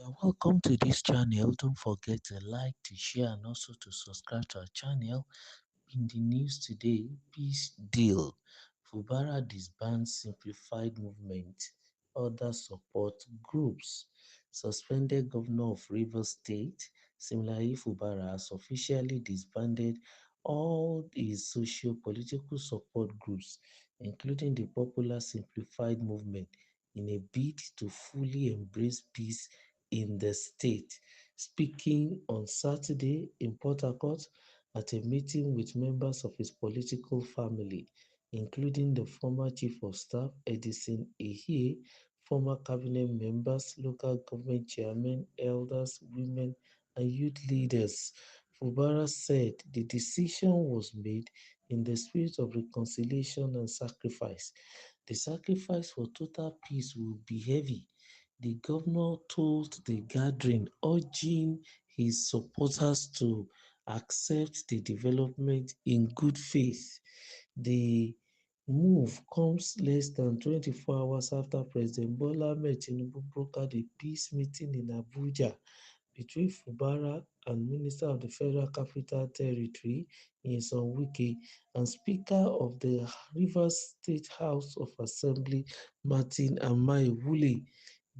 You're welcome to this channel. Don't forget to like, to share, and also to subscribe to our channel. In the news today, peace deal. Fubara disbands simplified movement. Other support groups. Suspended governor of Rivers State. Similarly, Fubara has officially disbanded all his socio-political support groups, including the popular simplified movement, in a bid to fully embrace peace in the state. Speaking on Saturday in Port Harcourt, at a meeting with members of his political family, including the former Chief of Staff Edison Ehie, former cabinet members, local government chairmen, elders, women, and youth leaders. Fubara said the decision was made in the spirit of reconciliation and sacrifice. The sacrifice for total peace will be heavy, the governor told the gathering, urging his supporters to accept the development in good faith. The move comes less than 24 hours after President Bola Ahmed Tinubu brokered a peace meeting in Abuja between Fubara and Minister of the Federal Capital Territory, Nyesom Wike, and Speaker of the Rivers State House of Assembly, Martin Amaewhule.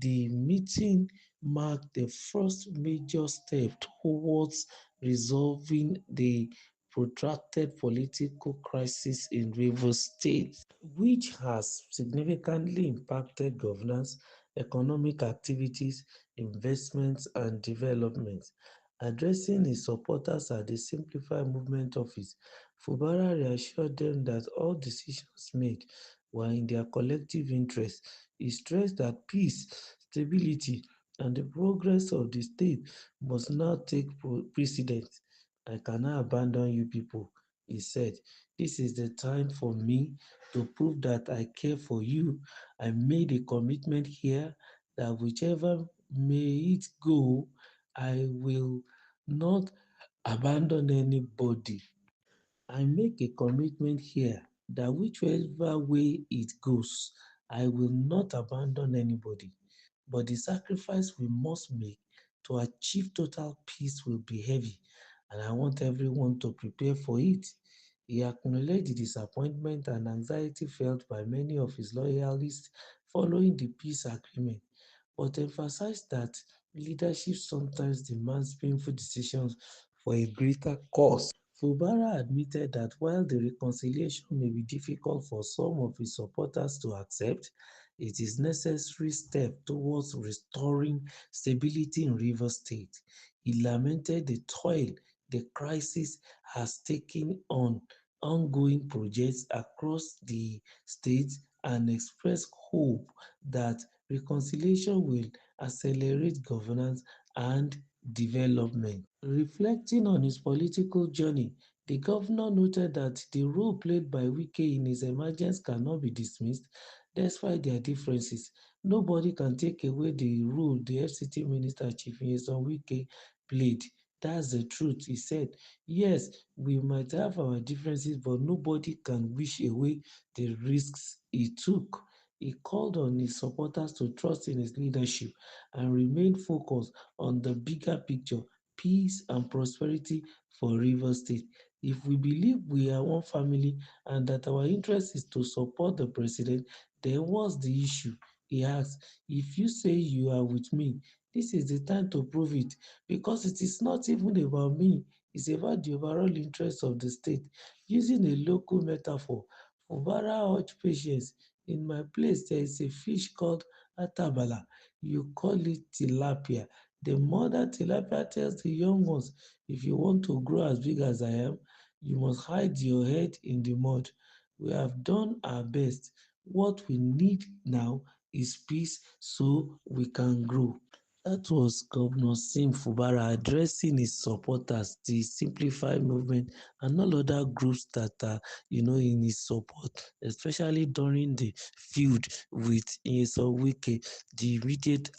The meeting marked the first major step towards resolving the protracted political crisis in Rivers State, which has significantly impacted governance, economic activities, investments, and development. Addressing his supporters at the Simplified Movement office, Fubara reassured them that all decisions made were in their collective interest. He stressed that peace, stability, and the progress of the state must now take precedence. I cannot abandon you people, he said. This is the time for me to prove that I care for you. I made a commitment here that whichever may it go, I will not abandon anybody. I make a commitment here that whichever way it goes, I will not abandon anybody. But the sacrifice we must make to achieve total peace will be heavy, and I want everyone to prepare for it. He acknowledged the disappointment and anxiety felt by many of his loyalists following the peace agreement, but emphasized that leadership sometimes demands painful decisions for a greater cause. Fubara admitted that while the reconciliation may be difficult for some of his supporters to accept, it is a necessary step towards restoring stability in Rivers State. He lamented the toll the crisis has taken on ongoing projects across the state and expressed hope that reconciliation will accelerate governance and development. Reflecting on his political journey, the governor noted that the role played by Wike in his emergence cannot be dismissed despite their differences. Nobody can take away the role the FCT Minister Chief Nyesom Wike played. That's the truth, he said. Yes, we might have our differences, but nobody can wish away the risks he took. He called on his supporters to trust in his leadership and remain focused on the bigger picture, peace and prosperity for Rivers State. If we believe we are one family and that our interest is to support the president, then what's the issue? He asked. If you say you are with me, this is the time to prove it, because it is not even about me, it's about the overall interest of the state. Using a local metaphor, Fubara urged patience. In my place, there is a fish called atabala. You call it tilapia. The mother tilapia tells the young ones, if you want to grow as big as I am, you must hide your head in the mud. We have done our best. What we need now is peace so we can grow. That was Governor Sim Fubara addressing his supporters, the Simplified Movement, and all other groups that are, in his support, especially during the feud with Nyesom Wike, the immediate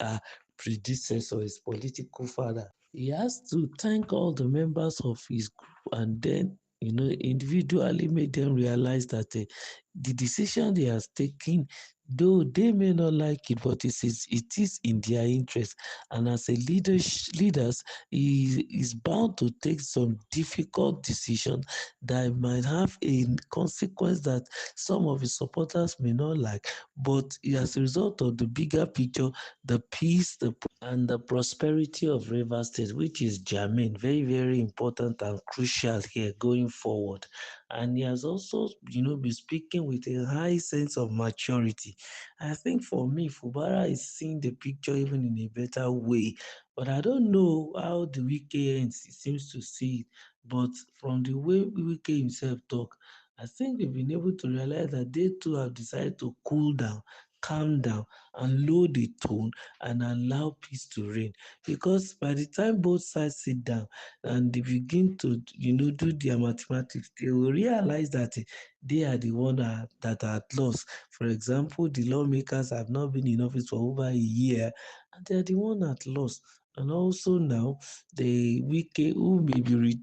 predecessor, his political father. He has to thank all the members of his group and then, individually made them realize that the decision they has taken Though they may not like it, but it is in their interest. And as a leaders, he is bound to take some difficult decisions that might have a consequence that some of his supporters may not like. But as a result of the bigger picture, the peace, and the prosperity of Rivers State, which is germane, very, very important and crucial here going forward. And he has also, been speaking with a high sense of maturity. I think for me, Fubara is seeing the picture even in a better way. But I don't know how the Wike seems to see it. But from the way Wike himself talk, I think we've been able to realize that they too have decided to cool down, calm down, and lower the tone and allow peace to reign. Because by the time both sides sit down and they begin to, do their mathematics, they will realize that they are the one that are at loss. For example, the lawmakers have not been in office for over a year, and they are the one at loss. And also now, the Wike who may be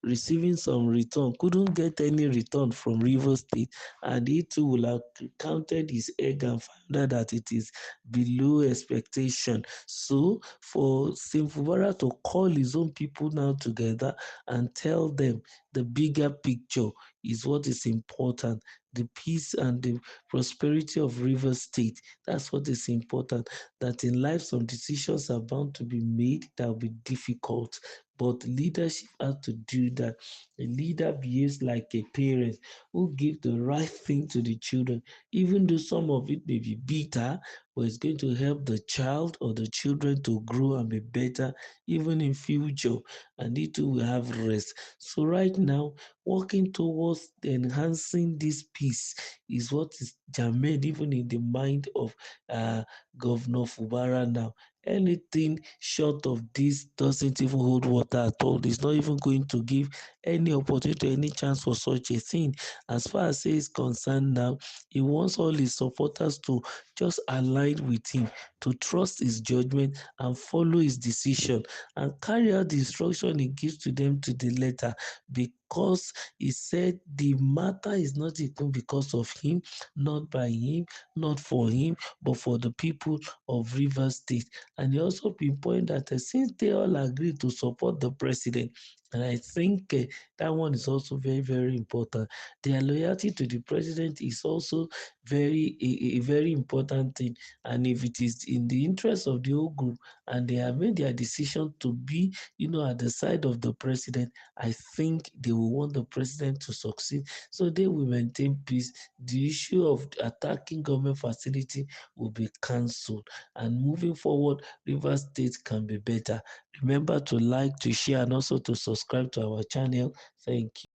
receiving some return couldn't get any return from Rivers State, and he too will have counted his egg and found out that it is below expectation. So for Simfubara to call his own people now together and tell them the bigger picture is what is important, the peace and the prosperity of Rivers State. That's what is important. That in life, some decisions are bound to be made that will be difficult. But leadership has to do that. A leader behaves like a parent who gives the right thing to the children, even though some of it may be bitter, but it's going to help the child or the children to grow and be better even in future. And it too will have rest. So right now, working towards enhancing this peace is what is germane even in the mind of uh, Governor Fubara now. Anything short of this doesn't even hold water at all. It's not even going to give any opportunity, any chance for such a thing. As far as he is concerned now, he wants all his supporters to just align with him, to trust his judgment and follow his decision and carry out the instruction he gives to them to the letter, because he said the matter is not even because of him, not by him, not for him, but for the people of Rivers State. And he also pinpointed that since they all agreed to support the president, and I think that one is also very, very important. Their loyalty to the president is also a very important thing. And if it is in the interest of the whole group and they have made their decision to be, at the side of the president, I think they will want the president to succeed. So they will maintain peace. The issue of attacking government facility will be cancelled. And moving forward, Rivers State can be better. Remember to like, to share, and also to subscribe to our channel. Thank you.